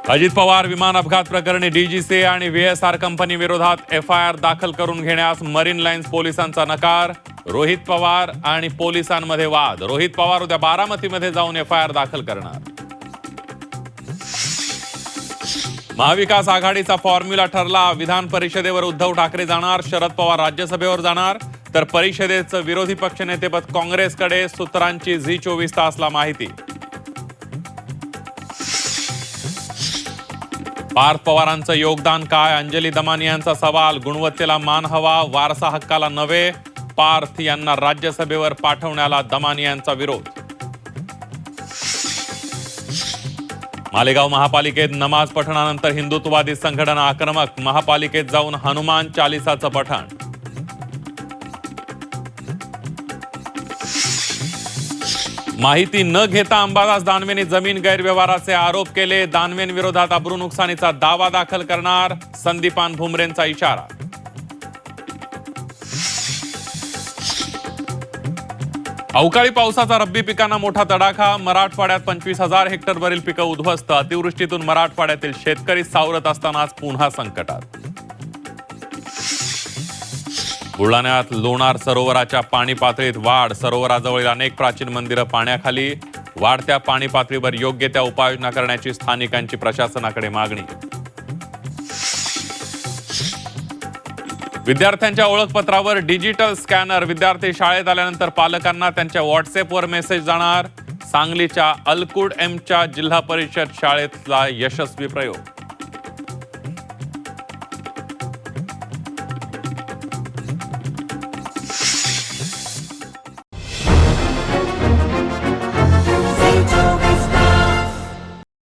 अजित पवार विमान अपघात प्रकरणी डीजीसीए आणि व्हीएसआर कंपनी विरोधात एफआयआर दाखल करून घेण्यास मरीन लाईन्स पोलिसांचा नकार. रोहित पवार आणि पोलिसांमध्ये वाद. रोहित पवार उद्या बारामतीमध्ये जाऊन एफआयआर दाखल करणार. महाविकास आघाडीचा फॉर्म्युला ठरला. विधान परिषदेवर उद्धव ठाकरे जाणार, शरद पवार राज्यसभेवर जाणार, तर परिषदेचं विरोधी पक्षनेतेपद काँग्रेसकडे. सूत्रांची झी 24 तासला माहिती. पार्थ पवारांचं योगदान काय? अंजली दमानी यांचा सवाल. गुणवत्तेला मान हवा, वारसा हक्काला नव्हे. पार्थ यांना राज्यसभेवर पाठवण्याला दमानी यांचा विरोध. मालेगाव महापालिकेत नमाज पठणानंतर हिंदुत्ववादी संघटना आक्रमक. महापालिकेत जाऊन हनुमान चालीसाचं पठण. माहिती न घेता अंबादास दानवेंनी जमीन गैरव्यवहाराचे आरोप केले. दानवेंविरोधात अब्रू नुकसानीचा दावा दाखल करणार. संदीपान भुमरेंचा इशारा. अवकाळी पावसाचा रब्बी पिकांना मोठा तडाखा. मराठवाड्यात 25,000 हेक्टरवरील पिकं उद्ध्वस्त. अतिवृष्टीतून मराठवाड्यातील शेतकरी सावरत असतानाच पुन्हा संकटात. बुलढाण्यात लोणार सरोवराच्या पाणी पातळीत वाढ. सरोवराजवळील अनेक प्राचीन मंदिरं पाण्याखाली. वाढत्या पाणी पातळीवर योग्य त्या उपाययोजना करण्याची स्थानिकांची प्रशासनाकडे मागणी. विद्यार्थ्यांच्या ओळखपत्रावर डिजिटल स्कॅनर. विद्यार्थी शाळेत आल्यानंतर पालकांना त्यांच्या व्हॉट्सअपवर मेसेज जाणार. सांगलीच्या अलकुड एमच्या जिल्हा परिषद शाळेतला यशस्वी प्रयोग.